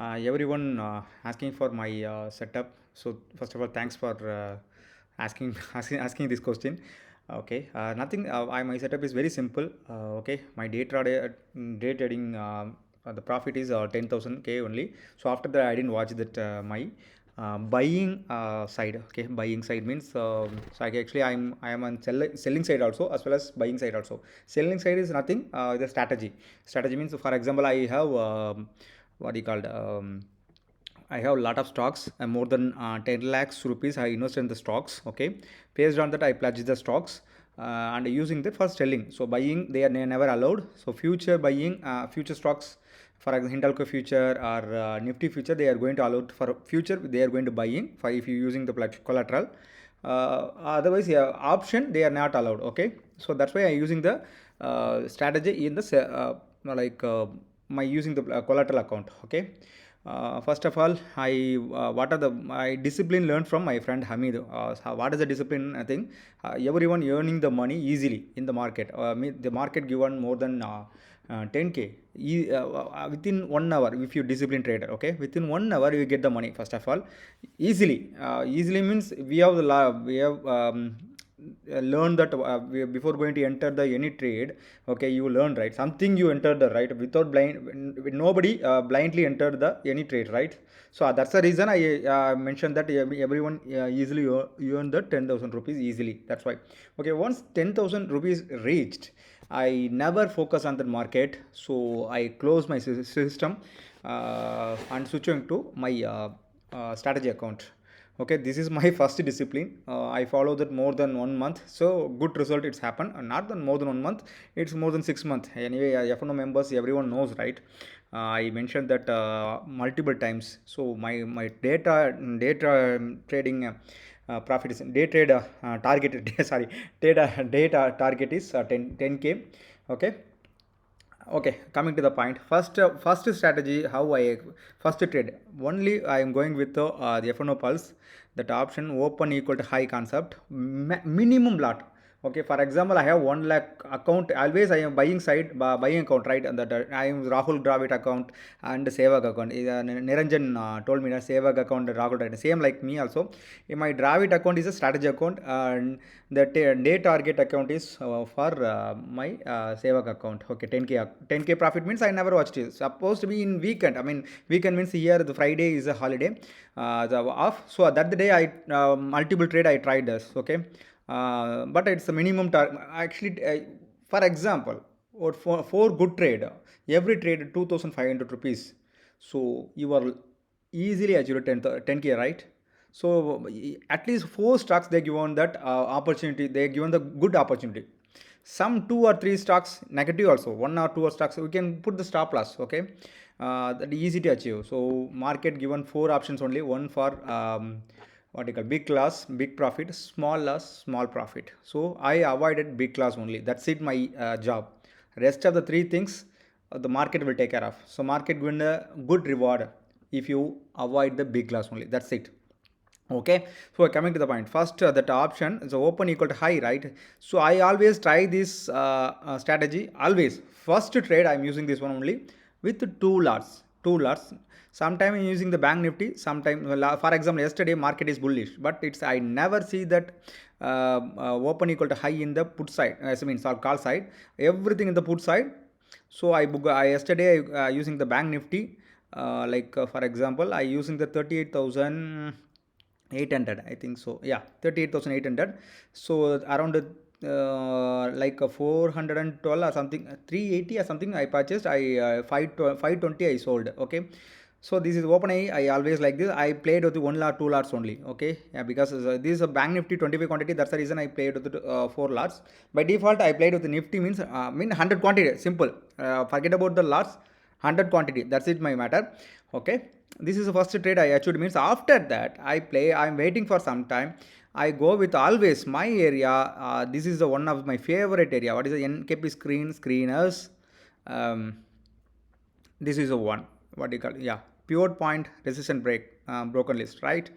Everyone asking for my setup. So first of all, thanks for asking asking this question. Okay, nothing. My setup is very simple. Okay, my day trading the profit is 10,000 K only. So after that, I didn't watch that my buying side. Okay, buying side means so actually I am on selling side also as well as buying side also. Selling side is nothing. The strategy. Strategy means, for example, I have. What do you call I have a lot of stocks and more than 10 lakhs rupees I invest in the stocks. Okay, based on that I pledge the stocks and using that for selling. So buying they are never allowed. So future buying future stocks, for example Hindalco future or Nifty future, they are going to allow for future. They are going to buying for if you using the collateral. Otherwise, yeah, option they are not allowed. Okay, so that's why I using the strategy in the like my using the collateral account. Okay, first of all, I what are the my discipline learned from my friend Hamid. What is the discipline? I think everyone earning the money easily in the market. The market given more than 10K within 1 hour if you discipline trader. Okay, within 1 hour you get the money. First of all, easily. Easily means we have the we have. Learn that before going to enter the any trade. Okay, you learn, right, something you enter the right without nobody blindly entered the any trade, right? So that's the reason I mentioned that everyone easily earn the 10,000 rupees easily. That's why. Okay, once 10,000 rupees reached, I never focus on the market, so I close my system and switching to my strategy account. Okay, this is my first discipline. I follow that more than 1 month, so good result it's happened. Not than more than 1 month, it's more than 6 months. Anyway, FNO members, everyone knows, right? I mentioned that multiple times. So my data trading profit is day trade target sorry, data target is 10K. Okay. Okay, coming to the point. First strategy, how I first trade. Only I am going with the FNO pulse. That option open equal to high concept, minimum lot. Okay, for example, I have 1 lakh account. Always I am buying side, buying account, right? And that I am Rahul Dravid account and Sevak account. Niranjan told me that Sevak account, Rahul Dravid, same like me also. In my Dravid account is a strategy account, and the day target account is for my Sevak account. Okay, 10K profit means I never watched it. Supposed to be in weekend. I mean, weekend means here the Friday is a holiday, the off. So that the day I multiple trade I tried this. Okay, but it's a minimum target. Actually, for example, or for good trade, every trade 2,500 rupees. So you are easily achieve 10K, right? So at least four stocks they given that opportunity. They given the good opportunity. Some two or three stocks negative also. One or two stocks we can put the stop loss. Okay, that easy to achieve. So market given four options only. One for what you call big loss, big profit, small loss, small profit. So I avoided big loss only. That's it. My job. Rest of the three things the market will take care of. So market given a good reward if you avoid the big loss only. That's it. Okay, so coming to the point, first that option is open equal to high, right? So I always try this strategy. Always first trade I'm using this one only with two lots. Sometime I'm using the bank nifty, sometime for example yesterday market is bullish, but it's I never see that open equal to high in the put side, I mean call side, everything in the put side. So I yesterday using the bank nifty, for example I using the 38,800, I think so. Yeah, 38,800. So around 412 or something, 380 or something I purchased. I 520 I sold. Okay. So this is OpenAI. I always like this. I played with the one lot, two lots only. Okay, yeah, because this is a bank nifty 25 quantity. That's the reason I played with the, four lots. By default, I played with the nifty means mean 100 quantity. Simple. Forget about the lots. 100 quantity. That's it. My matter. Okay. This is the first trade I achieved. Means after that I play. I'm waiting for some time. I go with always my area. This is the one of my favorite area. What is the NKP screeners? Um, this is a one. What do you call it? Yeah, pure point resistant break broken list, right?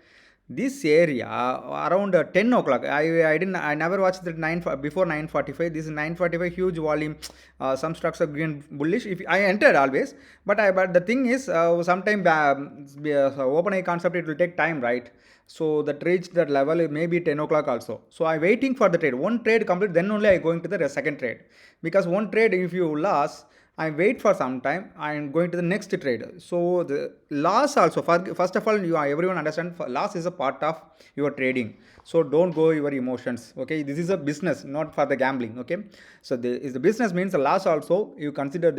this area around 10 o'clock. I never watched that before 9:45. This is 9:45, huge volume. Some stocks are green bullish. If I entered always, but the thing is, sometime open eye concept, it will take time, right? So that reached that level, maybe 10 o'clock also. So I'm waiting for the trade. One trade complete, then only I going to the second trade. Because one trade, if you lost, I wait for some time. I am going to the next trade. So the loss also. First of all, everyone understand loss is a part of your trading. So don't go your emotions. Okay, this is a business, not for the gambling. Okay, so the business means the loss also you consider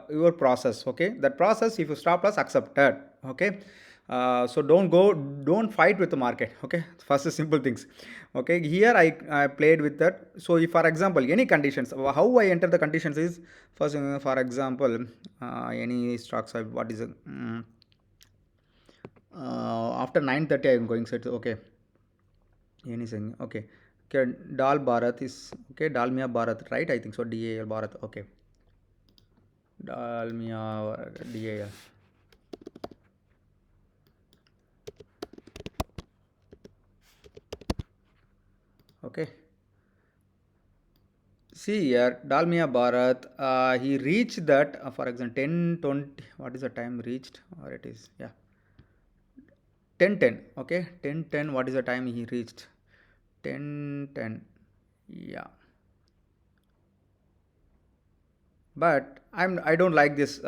your process. Okay, that process, if you stop loss, accepted. Okay, so don't fight with the market. Okay, first simple things. Okay, here I played with that. So if for example any conditions, how I enter the conditions is first, for example, any stocks, what is it, after 9:30 I am going set. Okay, anything. Okay, okay, Dal Bharat is okay, Dalmia Bharat, right? I think so. DAL Bharat. Okay, Dalmia DAL. Okay, see here, Dalmia Bharat, he reached that, for example, 10:20. What is the time reached? Or it is, yeah, 10:10. Okay, 10:10. What is the time he reached? 10:10. Yeah, but I don't like this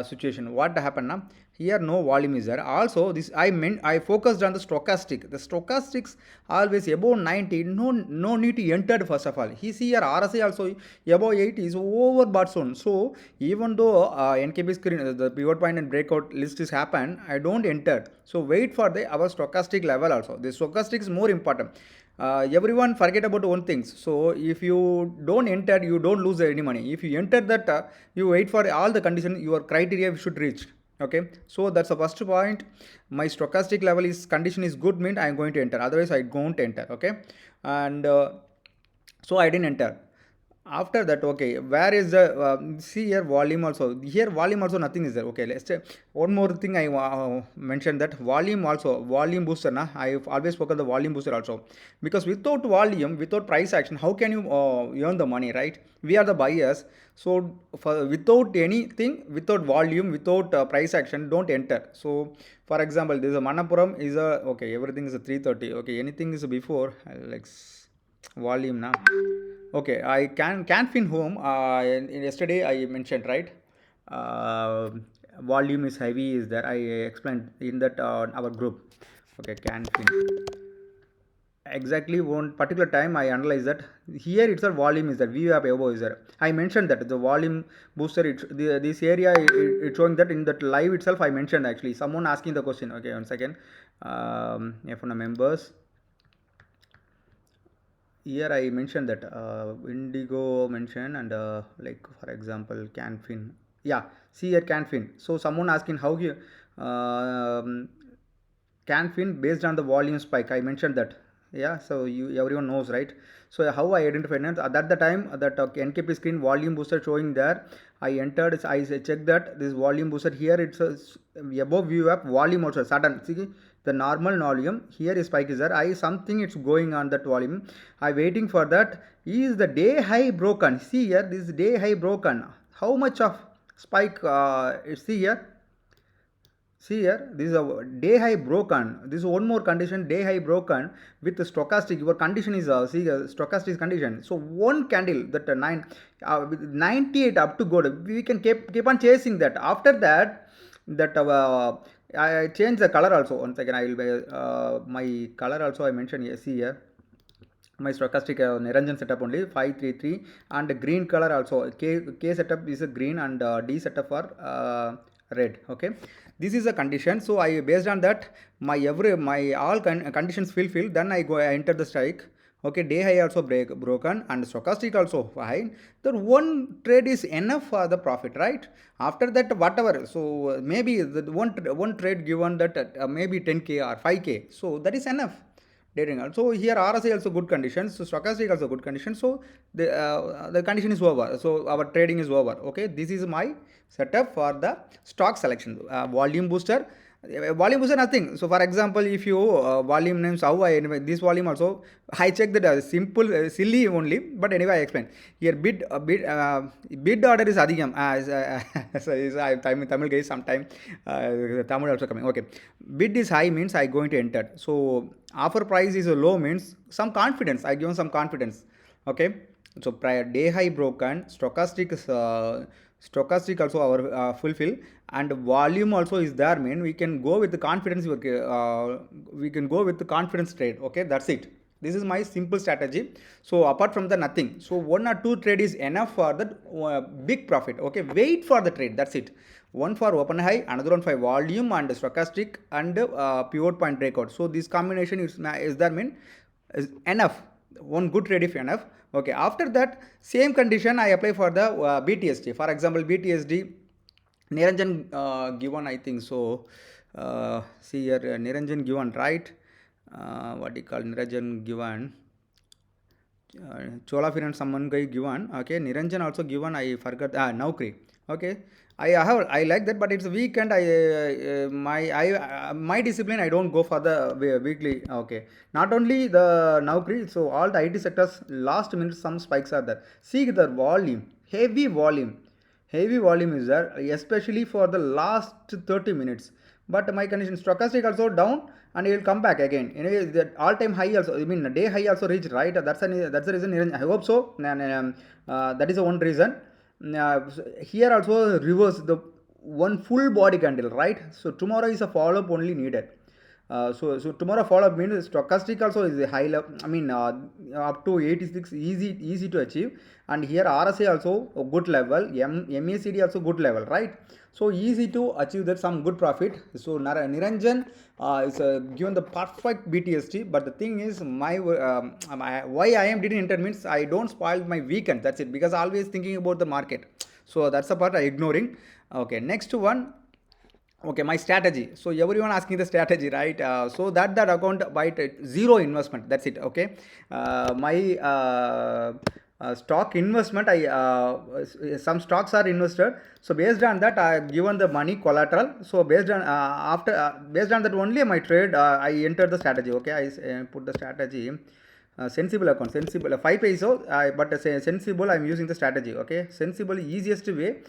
situation. What happened now? Here no volume is there. Also, this I focused on the stochastic. The stochastics always above 90. No need to enter first of all. He see here RSI also above 8 is overbought zone. So even though NKB screen, the pivot point and breakout list is happened, I don't enter. So wait for the our stochastic level also. The stochastic is more important. Everyone forget about one thing. So if you don't enter, you don't lose any money. If you enter that, you wait for all the condition your criteria should reach. Okay, so that's the first point. My stochastic level is condition is good, mean I am going to enter, otherwise I won't enter. Okay, and so I didn't enter. After that, okay, where is the see here volume also, here volume also nothing is there. Okay, let's say one more thing I mentioned, that volume also, volume booster na, I always spoken the volume booster also, because without volume, without price action, how can you earn the money, right? We are the buyers. So without anything, without volume, without price action, don't enter. So for example, this is a Manappuram is a, okay, everything is a 330. Okay, anything is before like volume now. Okay, I can fin home. Yesterday I mentioned, right. Uh, Volume is heavy. Is there? I explained in that our group. Okay, can fin. Exactly one particular time I analyze that here it's a volume is that V up above is there. I mentioned that the volume booster, this area it's showing that in that live itself. I mentioned actually someone asking the question. Okay, one second. F1 members. Here I mentioned that Indigo mentioned, and like for example Canfin. Yeah, see here Canfin. So someone asking how you Canfin based on the volume spike. I mentioned that. Yeah, so you everyone knows, right? So how I identified it, at the time that NKP screen volume booster showing there, I entered. I checked that this volume booster here it's above view up volume also sudden. See the normal volume here is spike is there. I something it's going on that volume. I waiting for that. Is the day high broken? See here this day high broken. How much of spike? See here. See here, this is a day high broken. This is one more condition, day high broken with the stochastic. Your condition is see stochastic condition. So one candle that 98 up to good. We can keep on chasing that. After that, that I change the color also. One second, I will my color also I mentioned here. See here. My stochastic Niranjan setup only 533 and green color also. K setup is a green and D setup for red. Okay, this is a condition. So I based on that my all conditions fulfilled. Then I enter the strike. Okay, day high also broken and stochastic also high. That one trade is enough for the profit, right? After that, whatever. So maybe the one trade given that maybe 10k or 5k. So that is enough. Dating. So here RSI also good conditions. So stochastic also good condition. So the condition is over. So our trading is over. Okay, this is my setup for the stock selection. Volume booster. volume is nothing. So for example, if you volume names, how I anyway, this volume also I check that simple silly only, but anyway I explain here. Bid order is adhigam, so Tamil guys sometime Tamil also coming. Okay, bid is high means I going to enter. So offer price is low means some confidence, I given some confidence. Okay, so prior day high broken, stochastic also our fulfill, and volume also is there, mean we can go with the confidence, we can go with the confidence trade. Okay, that's it. This is my simple strategy. So apart from the nothing, so one or two trade is enough for the big profit. Okay, wait for the trade, that's it. One for open high, another one for volume and stochastic and pivot point breakout. So this combination is that mean is enough, one good trade if enough. Okay, after that same condition I apply for the BTSD. For example, BTSD Niranjan given, I think so. See here, Niranjan given, right? What you call Niranjan given? Chola Finance someone guy given. Okay, Niranjan also given. I forgot. Naukri. Okay, I like that, but it's a weekend. My discipline. I don't go for the weekly. Okay, not only the Naukri. So all the IT sectors last minute some spikes are there. See the volume, heavy volume is there, especially for the last 30 minutes. But my condition stochastic also down, and it will come back again. Anyway, the all-time high also, I mean day high also reached, right? That's the reason. I hope so. That is the one reason. Here also reverse the one full body candle, right? So tomorrow is a follow-up only needed. So tomorrow follow-up means stochastic also is a high level. I mean up to 86 easy to achieve, and here RSI also a good level, MACD also good level, right? So easy to achieve that some good profit. So Niranjan is given the perfect BTST, but the thing is why I am didn't enter means I don't spoil my weekend. That's it, because always thinking about the market. So that's the part I ignoring. Okay, next one. Okay, my strategy. So everyone asking the strategy, right? So that account by zero investment, that's it. Okay, my stock investment, I some stocks are invested. So based on that I given the money collateral. So based on based on that only my trade, I entered the strategy. Okay, I put the strategy. Sensible account, sensible 5 peso, but sensible I'm using the strategy. Okay, sensible easiest way.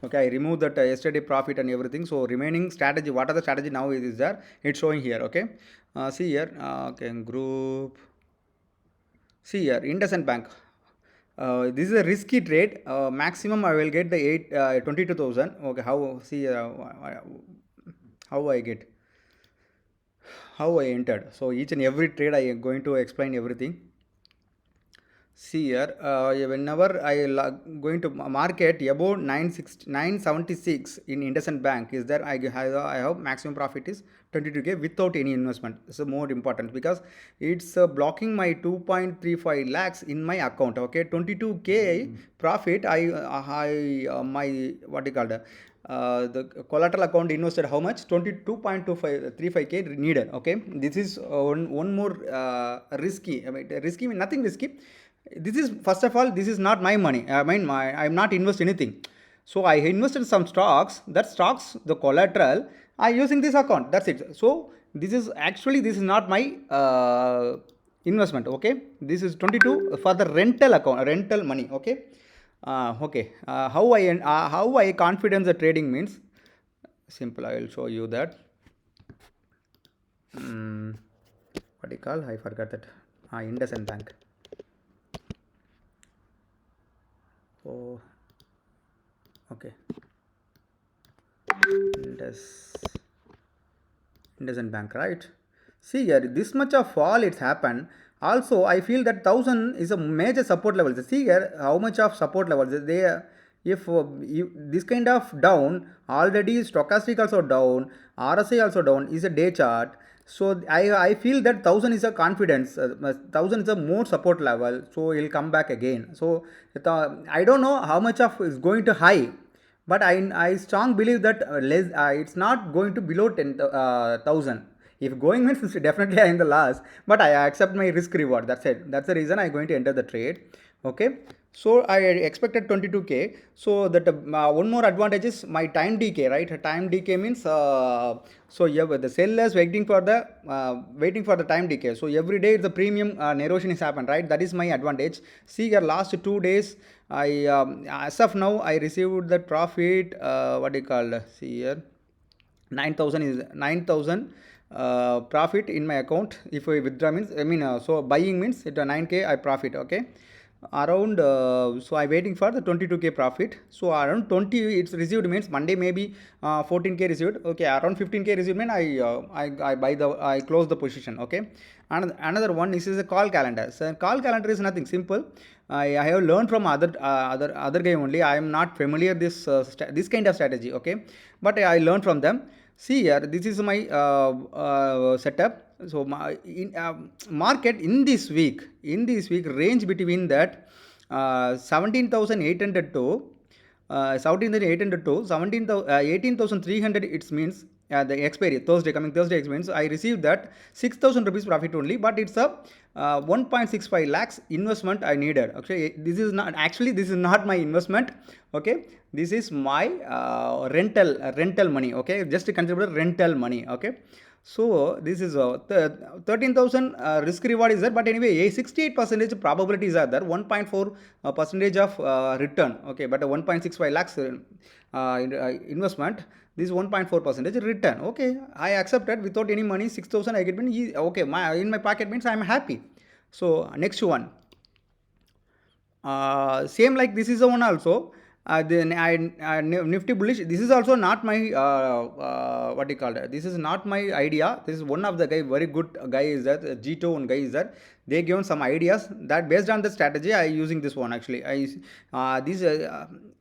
Okay, I remove that yesterday profit and everything. So remaining strategy, what are the strategy now is there? It's showing here. Okay, see here. Okay, group. See here, IndusInd Bank. This is a risky trade. Maximum I will get the 22,000. Okay, how see how I get, how I entered. So each and every trade I am going to explain everything. See here, whenever I going to market above 976 in IndusInd Bank is there, I have maximum profit is 22k without any investment. It's more important because it's blocking my 2.35 lakhs in my account. Okay, 22k profit. My what you call the collateral account invested how much? 22.2535k needed. Okay, this is one more risky. I mean, risky mean nothing risky. This is first of all, this is not my money. I mean, I'm not invest anything. So I invested some stocks. That stocks, the collateral, I using this account. That's it. So this is actually, this is not my investment. Okay, this is 22 for the rental account, rental money. Okay. Okay. How I confidence the trading means simple. I will show you that. What do you call? I forgot that. IndusInd Bank. Oh, okay. IndusInd Bank, right? See here, this much of fall it's happened. Also, I feel that 1000 is a major support level. See here, how much of support levels they. If this kind of down, already stochastic also down, RSI also down, is a day chart. So I feel that 1000 is a confidence, 1000 is a more support level. So he'll come back again. So I don't know how much of is going to high, but I strong believe that it's not going to below 10,000. If going means definitely I am the last, but I accept my risk reward. That's it. That's the reason I'm going to enter the trade. Okay. So I expected 22k. So that one more advantage is my time decay, right? Time decay means so yeah, the sellers waiting for the time decay. So every day the premium narration is happened, right? That is my advantage. See here, last 2 days I as of now I received the profit. What do you call? See here, 9,000 is 9,000 profit in my account. If I withdraw means so buying means it 9k I profit, okay. Around so I waiting for the 22k profit. So around 20 it's received means Monday maybe 14k received, okay. Around 15k received means I buy the I close the position, okay. And another one, this is a call calendar. So call calendar is nothing simple. I have learned from other guy only. I am not familiar this kind of strategy, okay, but I learned from them. See here, this is my setup. So my market in this week range between that 17,800 to 17,800 to 18,300. It means the expiry coming Thursday expense. I received that 6,000 rupees profit only, but it's a 1.65 lakhs investment I needed. Okay, this is not my investment. Okay, this is my rental money. Okay, just to consider rental money. Okay. So this is 13,000 risk reward is there, but anyway, 68% probabilities are there, 1.4 percentage of return, okay, but a 1.65 lakhs investment, this 1.4 percentage return, okay. I accepted without any money, 6,000 I get, okay, in my pocket means I am happy. So next one, same like this is the one also. Then Nifty bullish. This is also not my what do you call it? This is not my idea. This is one of the guy, very good guy is that G2 one guy is that they given some ideas that based on the strategy I using this one actually. This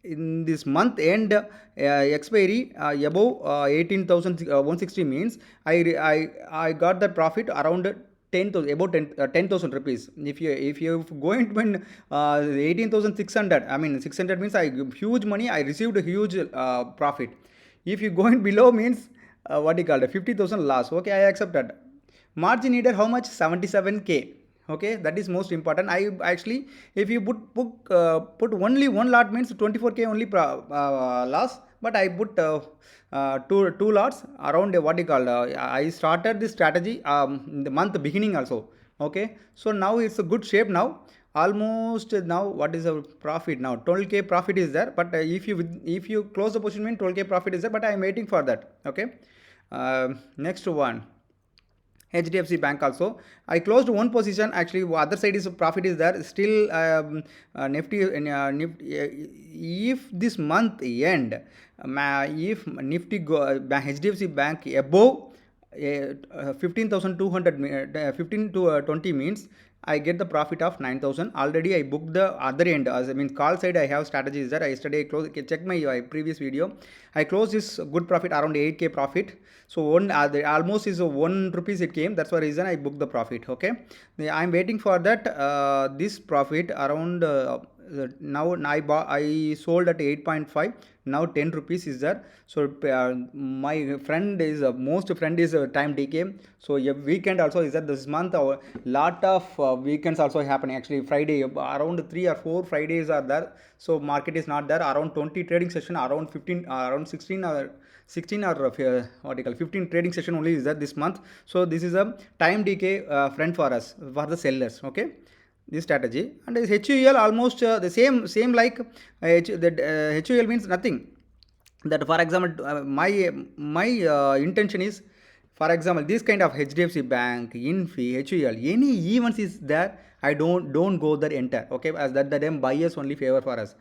in this month end expiry above 18,160 means I got the profit around 10,000, about 10,000 rupees. If you going to win 18,600, I mean 600 means I huge money. I received a huge profit. If you going below means what do you call it, 50,000 loss. Okay, I accepted. Margin needed how much? 77k. Okay, that is most important. I actually, if you put only one lot means 24k only loss, but I put two lots around what you call. I started this strategy in the month beginning also. Okay, so now it's a good shape now. Almost now, what is the profit now? 12k profit is there, but if you close the position, mean 12k profit is there, but I am waiting for that. Okay, next one. HDFC Bank also. I closed one position. Actually, other side is profit is there. Still, Nifty. If this month end, if Nifty HDFC Bank above 15,200, 15 to 20 means I get the profit of 9,000. Already I booked the other end. As I mean, call side I have strategies there. Yesterday I closed. Check my previous video. I closed this good profit around 8k profit. So almost is 1 rupees it came. That's the reason I booked the profit. Okay. I'm waiting for that. This profit around now I sold at 8.5. Now 10 rupees is there. So my friend is most friend is time decay. So a weekend also is that this month our lot of weekends also happening. Actually Friday around 3 or 4 Fridays are there. So market is not there. Around 20 trading session, around 15, around 16 or 16 or what do you call 15 trading session only is there this month. So this is a time decay friend for us, for the sellers. Okay, this strategy. And HUL almost the same like HUL means nothing. That for example my intention is, for example, this kind of HDFC Bank, Infi, HUL, any events is there, I don't go there enter. Okay, as that the them buyers only favor for us.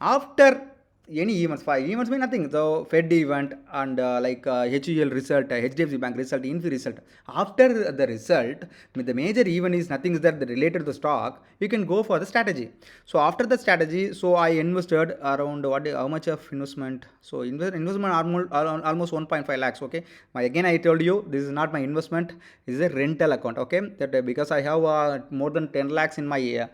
After any events, 5 events mean nothing. So Fed event and HUL result, HDFC Bank result, Infi result. After the result, the major event is nothing is that related to the stock. You can go for the strategy. So after the strategy, so I invested around how much of investment? So investment almost 1.5 lakhs. Okay, again I told you this is not my investment. This is a rental account. Okay, that because I have more than 10 lakhs in my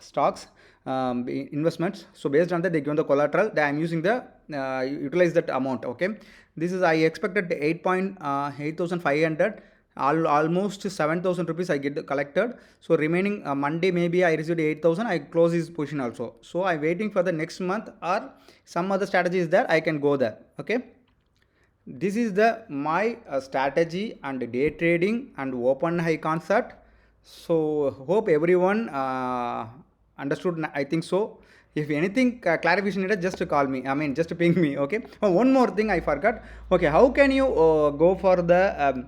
stocks. Investments. So based on that they given the collateral that I am using the utilize that amount. Okay, this is I expected 8,500 Almost 7,000 rupees I get collected. So remaining Monday maybe I received 8,000. I close this position also. So I'm waiting for the next month or some other strategy is there. I can go there. Okay. This is the my strategy and day trading and open high concept. So hope everyone understood. I think so. If anything clarification needed, just call me. I mean, just ping me. Okay. Oh, one more thing I forgot. Okay, how can you go for the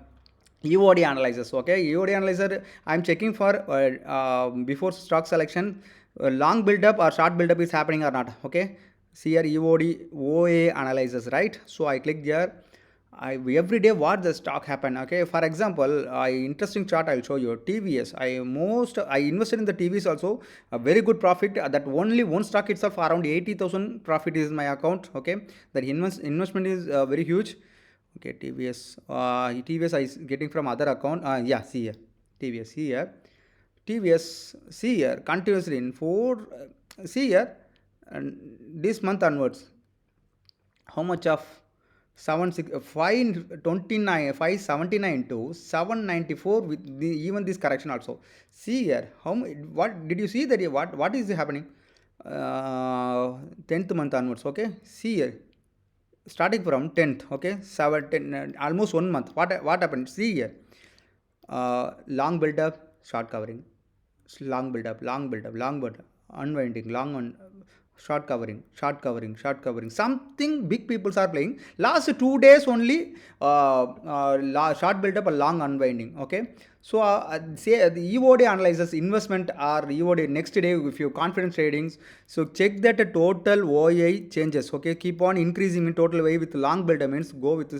EOD analyzers? Okay, EOD analyzer. I'm checking for before stock selection, long build up or short build up is happening or not. Okay. See here EOD OA analyzers, right? So I click there. Every day what the stock happen. Okay, for example, interesting chart I'll show you. TVS. I invested in the TVS also. A very good profit. That only one stock itself around 80,000 profit is my account. Okay, that investment is very huge. Okay, TVS. TVS I is getting from other account. Yeah, see here. TVS here. TVS. See here. Continuously in four. See here. And this month onwards, how much of 579 to 794 with even this correction also. See here, what did you see that? What is happening? 10th month onwards. Okay, see here, starting from 10th. Okay, 7 10 almost 1 month. What happened? See here, long build up, short covering, long build up, unwinding, short covering, something big peoples are playing last 2 days only. Short build up, a long unwinding. Okay, so say the EOD analyzes investment or EOD next day if you confidence tradings. So check that the total OI changes. Okay, keep on increasing in total way with long build up means go with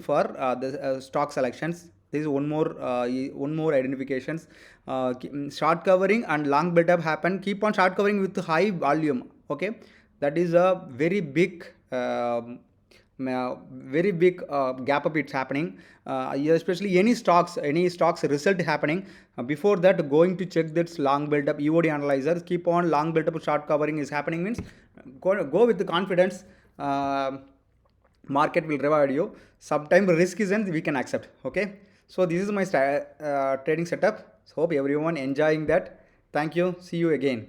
for the stock selections. This is one more identifications. Short covering and long build up happen. Keep on short covering with high volume. Okay, that is a very big gap up it's happening. Especially any stocks result happening. Before that, going to check this long build up EOD analyzers. Keep on long build up, short covering is happening means go with the confidence. Market will reward you. Sometimes risk is and we can accept. Okay, so this is my trading setup. So hope everyone enjoying that. Thank you. See you again.